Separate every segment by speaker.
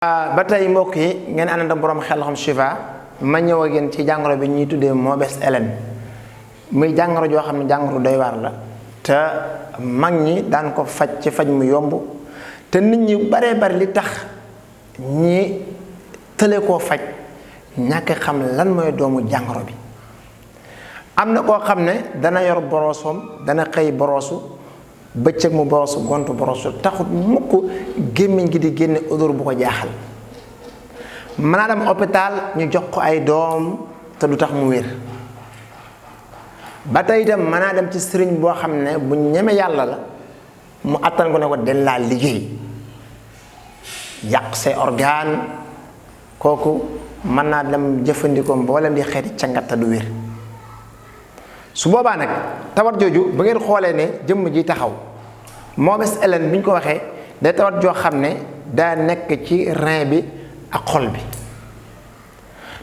Speaker 1: ba tey mbokk yi ngeen ànd ak borom Xelcom Chifa ma ñëw ak yéen ci jàngoro bi ñuy tuddee mauvaise haleine muy jàngoro joo xam ne jàngoro doy waar la te mag ñi daan ko faj ci faj mu yomb te nit ñi baree bari li tax ñi tële koo faj ñàkk xam lan mooy doomu jàngoro bi. am na koo xam ne dana yor boroosoom dana xëy boroosu bëccëg mu boroosu gontu boroosu taxut mukk gémmiñ gi di génne odeur bu ko jaaxal mën naa dem hôpital ñu jox ko ay doom te du tax mu wér. ba tey itam mën naa dem ci sëriñ boo xam ne bu ñeme yàlla la mu attan ko ne ko den laa liggéey yàq say organe kooku mën naa dem jëfandikoo mboolem di xeeti cangat te du wér. su boobaa nag tawat jooju ba ngeen xoolee ne jëmm ji taxaw mauvaise haleine bi ñu ko waxee day tawat joo xam ne daa nekk ci rein bi ak xol bi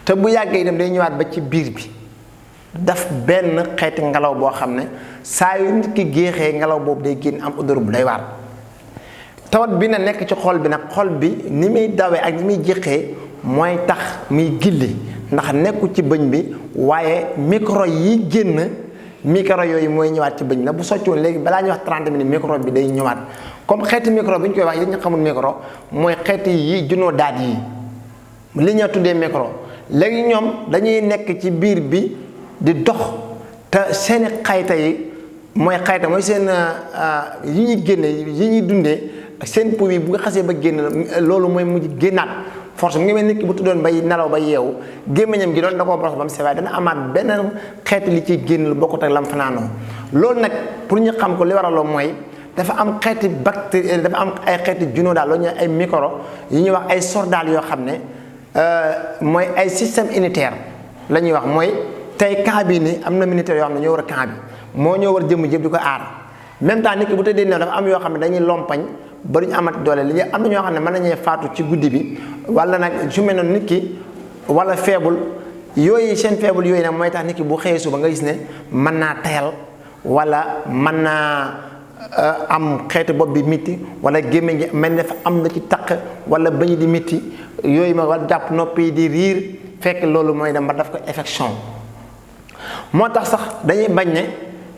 Speaker 1: te bu yàggee itam day ñëwaat ba ci biir bi daf benn xeeti ngelaw boo xam ne saa yu nit ki géexee ngelaw boobu day génn am odeur bu day waar. tawat bi na nekk ci xol bi nag xol bi ni muy dawee ak ni muy jéexee mooy tax muy gilli ndax nekku ci bëñ bi waaye micro yi génn micro yooyu mooy ñëwaat ci bëñ la bu soccoon léegi balaa ñuy wax 30 minutes micro bi day ñëwaat comme xeeti micro bi ñu koy wax yéen ñu xamul micro mooy xeeti yi junoo daat yi li ñu tuddee micro léegi ñoom dañuy nekk ci biir bi di dox te seeni xayta yi mooy xayta mooy seen yi ñuy génne yi ñuy dundee ak seen pou yi bu nga xasee ba génn loolu mooy mujj génnaat force mu ngi mel nit ki bu tuddoon bay nelaw ba yeewu gémmiñam gi doon da koo boros ba mu sewaay dana amaat beneen xeeti li ciy génn lu bokkut ak lam fanaanoo loolu nag pour ñu xam ko li waraloo mooy dafa am xeeti bactérie dafa am ay xeeti junoo daal loolu ñu ay micro yi ñuy wax ay sordaal yoo xam ne mooy ay système unitaire la ñuy wax mooy tey camp bi ni am na militaire yoo xam ne ñoo war a camp bi moo ñoo war jëmm jëpp di ko aar même temps nit ki bu tëddee new dafa am yoo xam ne dañuy lompañ ba duñu amati doole li am na ñoo xam ne mën nañee faatu ci guddi bi wala nag su mel noonu nit ki wala faible yooyu seen faible yooyu nag mooy tax nit ki bu xëyee suba nga gis ne mën naa tayal wala mën naa am xeetu bopp bi mitti wala gémmiñ gi mel ne dafa am na ci taq wala bañu di mitti yooyu ma wala jàpp nopp yi di riir fekk loolu mooy dem ba daf ko infection moo tax sax dañuy bañ ne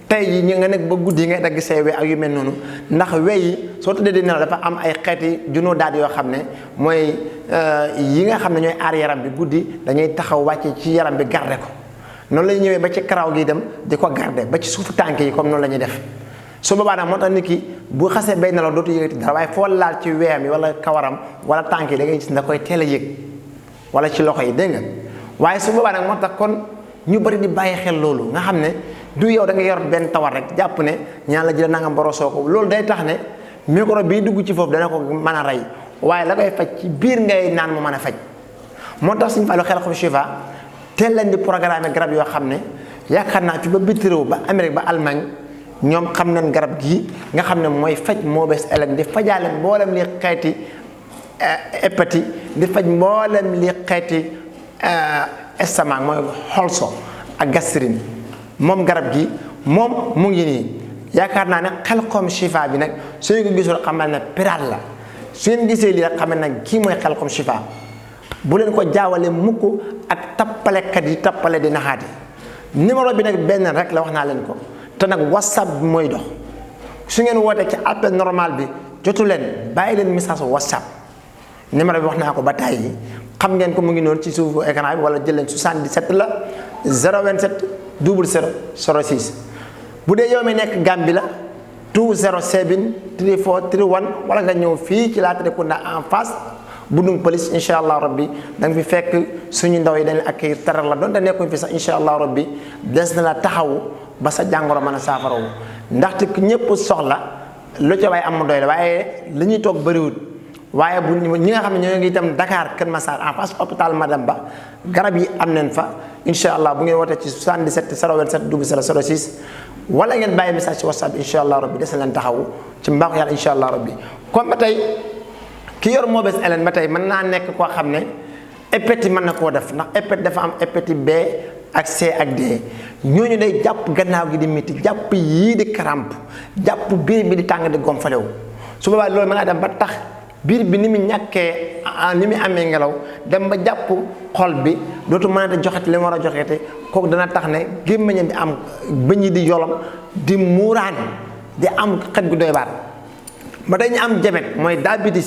Speaker 1: tey jii ñu nga nekk ba guddi yi ngay dagg say we ak yu mel noonu ndax we yi soo tëddee di nelaw dafa am ay xeeti junoo daat yoo xam ne mooy yi nga xam ne ñooy aar yaram bi guddi dañuy taxaw wàcce ci yaram bi garde ko noonu la ñuy ñëwee ba ci karaw gi dem di ko garde ba ci suufu tànk yi comme noonu la ñuy def su boobaa nag moo tax nit ki bu xasee bay nelaw dootu yëgati dara waaye foo laal ci weyam yi wala kawaram wala tànk yi da ngay gis da koy teel a yëg wala ci loxo yi dégg nga waaye su boobaa nag moo tax kon ñu bari di bàyyi xel loolu nga xam ne du yow da nga yor benn tawat rek jàpp ne ñaan la jël nangam borosoo ko loolu day tax ne micro bii dugg ci foofu dana ko mën a rey waaye la koy faj ci biir ngay naan mu mën a faj moo tax suñu Fallou Xelcom Chifa teel leen di programme garab yoo xam ne yaakaar naa fi ba biti réew ba Amérique ba Allemagne ñoom xam nañ garab gii nga xam ne mooy faj mauvaise haleine di fajaale mboolem li xeeti hépatite di faj mboolem li xeeti estomac mooy xolso ak gastrine moom garab gi moom mu ngi nii yaakaar naa ne Xelcom Chifa bi nag su ñu ko gisul xamal ne pirate la su ngeen gisee lii rek xamal ne kii mooy Xelcom Chifa bu leen ko jaawale mukk ak tappalekat yi tappale di naxaati numéro bi nag benn rek la wax naa leen ko te nag whatsapp bi mooy dox su ngeen wootee ci appel normal bi jotu leen bàyyi leen message whatsapp numéro bi wax naa ko ba tàyyi xam ngeen ko mu ngi noonu ci suufu écran bi wala jël leen 77 la 027 00 06 bu dee yow mi nekk Gambie la 207 34 31 wala nga ñëw fii ci Latrikunda en face bu dum police incha allah rabbi da nga fi fekk suñu ndaw yi dañ ak teral la donte nekkuñ fi sax incha allah rabbi des na la taxawu ba sa jàngoro mën a saafarawu ndaxte ñëpp soxla lu ca waaye am doy la waaye li ñuy toog bëriwul waaye bu ñi nga xam ne ñoo ngi itam Dakar Kër Massar en face hôpital Madame Ba garab yi am nañ fa incha allah bu ngeen wootee ci 77 027 00 06 wala ngeen bàyyi message ci WhatsApp incha allah rabbi des na leen taxawu ci mbaaxu yàlla incha allah rabbi kon ba tey ki yor mauvaise haleine ba tey mën naa nekk koo xam ne hépatite mën na koo def ndax hépatite dafa am hépatite B ak C ak D ñooñu day jàpp gannaaw gi di métti jàpp yii di crampe jàpp biir bi di tàng di gonfalewu su boobaa loolu mën naa dem ba tax biir bi ni mu ñàkkee ni mu amee ngelaw dem ba jàpp xol bi dootu mën a joxeti li mu war a joxete kooku dana tax ne gémmiñam di am bëñ yi di yolom di muuraan di am xet gu doy baat ba dañu am jabet mooy diabète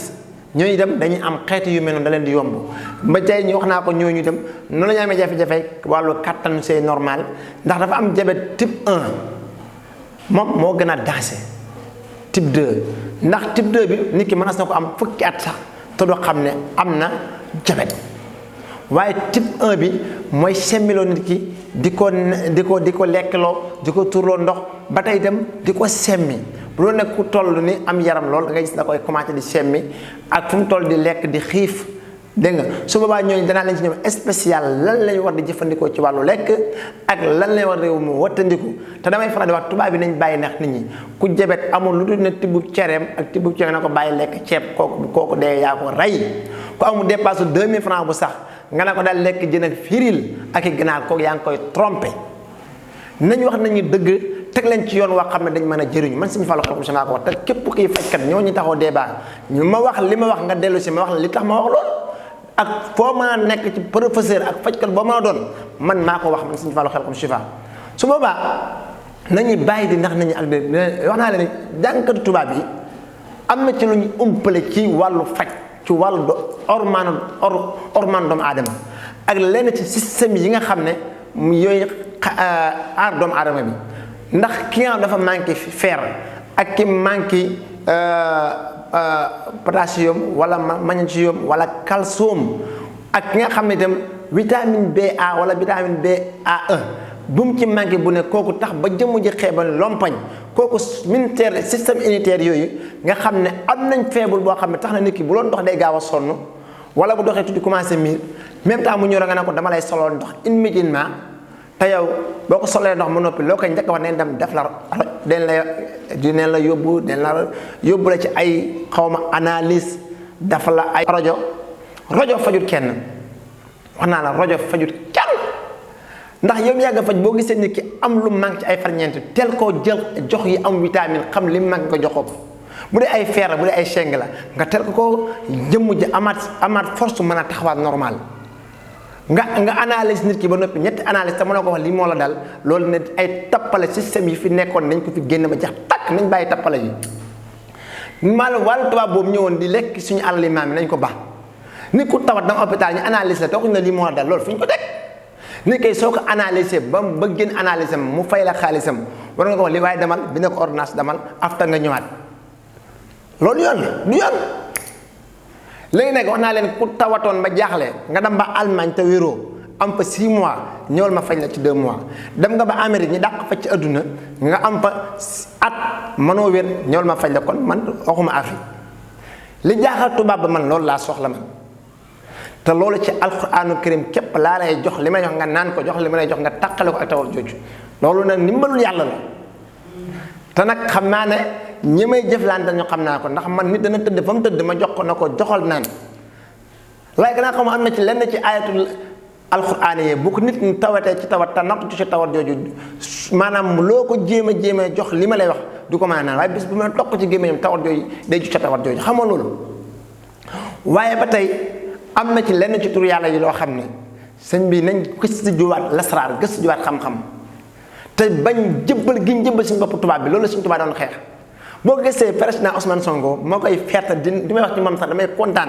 Speaker 1: ñooñu dem dañuy am xeeti yu mel noonu da leen di yomb ba tey ñu wax naa ko ñooñu dem noonu la ñu amee jafe-jafe wàllu kattan c'est normal ndax dafa am diabète type 1 moom moo gën a dansé type 2 ndax type 2 bi nit ki mën na ko am fukki at sax te doo xam ne am na diabète waaye type 1 bi mooy semmiloo nit ki di ko lekkloo di ko turloo ndox ba tey dem di ko semmi bu doon nekk ku toll ni am yaram lool da ngay gis da koy commencé di semmi ak fu mu toll di lekk di xiif dégg nga su boobaa ñooñu danaa leen ci ñoom spécial lan lañ war di jëfandikoo ci wàllu lekk ak lan lañ war réew mu wattandiku te damay faral di wax tubaab bi nañ bàyyi nax nit ñi ku jabet amul lu dul ne tibbub cereem ak tibbub cereem na ko bàyyi lekk ceeb kooku dee yaa ko rey ku amul dépasse 2000 francs bu sax nga ne ko daal lekk jën ak firil ak i ginaar kooku yaa ngi koy trompé nañ wax nañu dëgg teg leen ci yoon wax xam ne dañ mën a jëriñu man Sëñ Fallu Xelkom si naa ko wax te képp kuy fajkat ñoo ñu taxaw débat ñu ma wax li ma wax nga dellu si ma wax la li tax ma wax lool ak foo mën a nekk ci professeur ak fajkat boo mën a doon man maa ko wax man Sëñ Fallu Xelkom Chifa su boobaa nañuy bàyyi di ndax nañu ak de wax naa leen jàngkatu tubaab yi am na ci lu ñu umpale ci wàllu faj ci wàllu orman doomu aadama ak lenn ci système yi nga xam ne yooyu aar doomu aadama bi ndax ki nga xam dafa manqué fer ak ki manqué potassium wala magnésium wala calcium ak ki nga xam ne itam vitamine BA wala vitamine BA1 bu mu ci manqué bu ne kooku tax ba jëmm ji xeebal lompañ kooku militaire système immunitaire yooyu nga xam ne am nañ faible boo xam ne tax na nit ki bu doon dox day gaaw a sonn wala bu doxee tuddi commencé miir même temps mu ñëw nga ne ko dama lay solol ndox immédiatement te yow boo ko solee ndox mu noppi loo koy njëkk a wax neen dem def la dinañ la yóbbu la ci ay xawma analyse dafa la ay rajo fajut kenn wax naa la rajo fajut kenn ndax yow mi yàgg faj boo gisee nit ki am lu manque ci ay ferñeent tel koo jël jox yi am vitamine xam li manque nga joxoo ko bu dee ay fer la bu dee ay seng la nga tel ko jëmm ji amaat force mën a taxawaat normal nga analyse nit ki ba noppi ñetti analyse te mën a ko wax lii moo la dal loolu ne ay tappale système yi fi nekkoon nañ ko fi génn ba jeex takk nañ bàyyi tappale yi maanaam wàllu tubaab boobu ñëwoon di lekk suñu alali maam yi nañ ko baax nit ku tawat dama hôpital ñu analyse la te waxuñu la lii moo la dal loolu fu ñu ko teg nit kay soo ko analysé ba génn analyse am mu fay la xaalisam war nga ko wax li waaye demal bi ne ko ordonnance demal afta nga ñëwaat loolu yoon du yoon léegi nag wax naa leen ku tawatoon ba jaaxle nga dem ba Allemagne te wéroo am fa 6 mois ñëwal ma faj la ci 2 mois dem nga ba Amérique ñi dàq faj ci adduna nga am fa at mënoo wér ñëwal ma faj la kon man waxuma Afrique li jaaxal tubaab ba man loolu laa soxla man te loolu ci alquraanu karim képp laa lay jox li may jox nga naan ko jox li ma lay jox nga taqale ko ak tawal jooju loolu nag ndimbalul yàlla la te nag xam naa ne ñi may jëflante ñu xam naa ko ndax man nit dana tëdd fa mu tëdd ma jox ko na ko joxal naan waaye gannaaw xam am na ci lenn ci ayatul alquraan yi bu ko nit ñi tawatee ci tawat te nattu ci tawat jooju maanaam loo ko jéem a jox li ma lay wax du ko mën a naan waaye bis bu ma toq ci gémmiñam tawat jooju day ju ca tawat jooju xamoo loolu waaye ba tey am na ci lenn ci tur yàlla yi loo xam ne sëñ bi nañ gëstu juwaat lasraar gëstu juwaat xam-xam te bañ jëbbal gi ñu jëbbal suñu bopp tubaab bi loolu la suñu tubaab doon xeex boo gisee président Ousmane Sonko moo koy ferte di may wax ci moom sax damay kontaan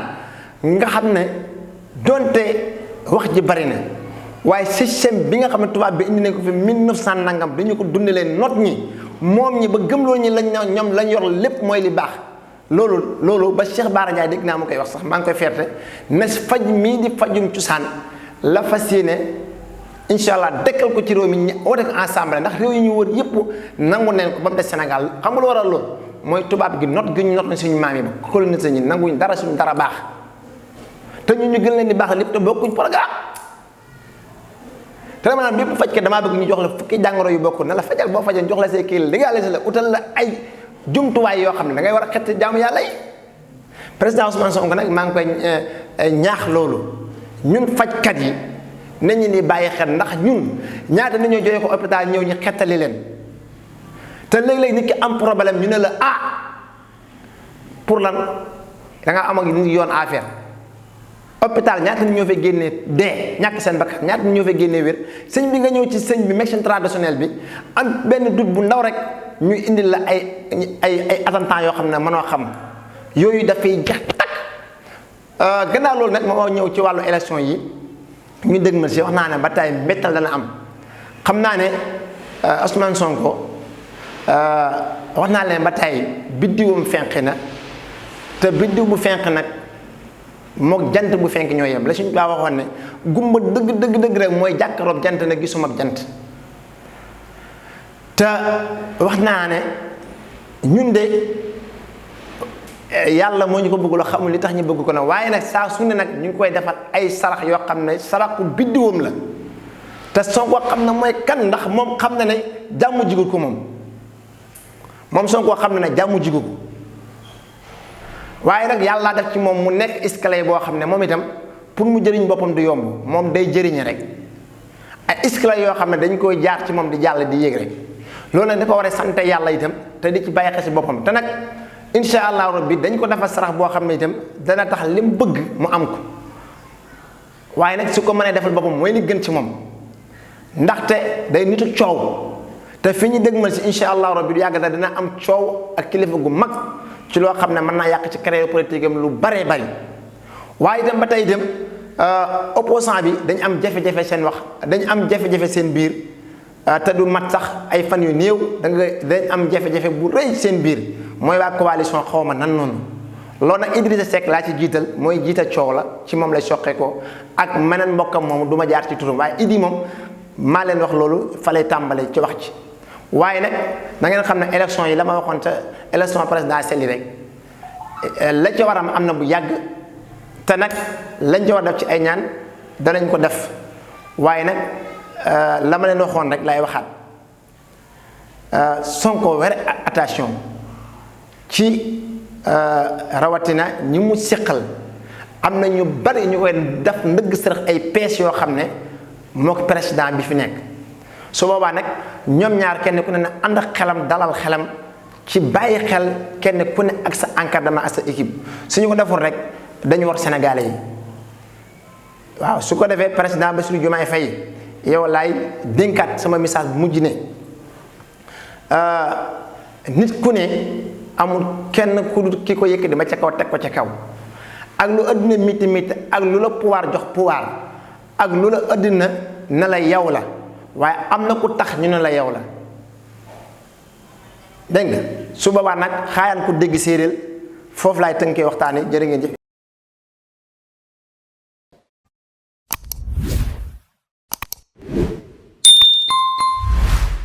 Speaker 1: nga xam ne donte wax ji bari na waaye système bi nga xam ne tubaab bi indi nañ ko fi 1900 nangam dañu ko dundalee not ñi moom ñi ba gëmloo ñi lañ ñoom lañ yor lépp mooy li baax loolu ba Cheikh Bara Ndiaye dégg naa mu koy wax sax maa ngi koy ferte ne faj mii di fajum cosaan la fas yéene incha allah dëkkal ko ci réew mi ñu woote ko ensemble ndax réew yi ñu wër yëpp nangu neen ko ba mu des Sénégal xam nga lu waral loolu mooy tubaab gi not gi ñu not na suñu maam yi ba colonisé ñi nanguñ dara suñu dara baax te ñu gën leen di baax lépp te bokkuñ programme te dama naan bépp fajkat damaa bëgg ñu jox la fukki jàngoro yu bokk na la fajal boo fajal jox la say kii légalisé la utal la ay jumtuwaay yoo xam ne da ngay war a xett jaamu yàlla yi président Ousmane Sonko nag maa ngi koy ñaax loolu ñun fajkat yi nañu ni bàyyi xel ndax ñun ñaata nañoo jógee ko hôpital ñëw ñu xettali leen te léeg-léeg nit ki am problème ñu ne la pour lan da nga am ak nit yoon affaire hôpital ñaata nit ñoo fay génnee dee ñàkk seen bakkan ñaata nit ñoo fay génnee wér sëñ bi nga ñëw ci sëñ bi médecine traditionnelle bi am benn dut bu ndaw rek ñu indil la ay attentat yoo xam ne mënoo xam yooyu dafay jax takk gannaaw loolu nag moo ñëw ci wàllu élection yi ñu dëgmal si wax naa ne ba tey mbettal dana am xam naa ne Ousmane Sonko wax naa leen ba tey biddiwam fenq na te biddiw bu fenq nag mook jant bu fenk ñoo yem la suñu baa waxoon ne gumba dëgg rek mooy jàkkarob jant na gisuma jant te wax naa ne ñun de yàlla moo ñu ko bëgg loo xamul li tax ñu bëgg ko nag waaye nag saa su ne nag ñu ngi koy defal ay sarax yoo xam ne saraxu biddiwam la te Sonko xam na mooy kan ndax moom xam na ne jàmm jigul ko moom Sonko xam na ne jàmm jigu ko waaye nag yàlla def ci moom mu nekk escalier boo xam ne moom itam pour mu jëriñ boppam du yomb moom day jëriñe rek ay escalier yoo xam ne dañ koy jaar ci moom di jàll di yéeg rek loolu nag dafa war a sant yàlla itam te di ci bàyyi xel si boppam te nag incha allah rabbi dañ ko defal sarax boo xam ne itam dana tax li mu bëgg mu am ko waaye nag su ko mënee defal boppam mooy li gën ci moom ndaxte day nitu coow te fi ñu dëgmal si incha allah rabbi du yàgg da dina am coow ak kilifa gu mag ci loo xam ne mën naa yàq ci carrière politique am lu baree bari waaye itam ba tey itam opposant bi dañ am jafe-jafe seen wax dañ am jafe-jafe seen biir te du mat sax ay fan yu néew dañ am jafe-jafe bu rëy seen biir mooy waa coalition xaw ma nan noonu loolu nag Idrissa Seck laa ci jiital mooy jiital coow la ci moom lay soqee ko ak meneen mbokkam moomu du ma jaar ci turam waaye Idi moom maa leen wax loolu fa lay tàmbale ci wax ci waaye nag da ngeen xam ne élection yi la ma waxoon ca élection présidentielle yi rek la ca war am na bu yàgg te nag lañ ca war def ci ay ñaan danañ ko def waaye nag la ma leen waxoon rek lay waxaat Sonko were attention ci rawatina ñi mu siqal am na ñu bari ñu koy def ndëgg sërëx ay pees yoo xam ne moo ko président bi fi nekk su boobaa nag ñoom ñaar kenn ku ne na ànd ak xelam dalal xelam ci bàyyi xel kenn ku ne ak sa encadrement ak sa équipe suñu ko deful rek dañu war Sénégalais yi waaw su ko defee président Bassirou Diomaye Faye yow laay dénkaat sama message bu mujj ne nit ku ne amul kenn ku ki ko yëkkati ba ca kaw teg ko ca kaw ak lu àddina miti miti ak lu la pouvoir jox pouvoir ak lu la àddina ne la yow la waaye am na ku tax ñu ne la yow la dégg nga su boobaa nag xaayaan ku dégg séeréer foofu laay tënkee waxtaane jërë ngeen jëf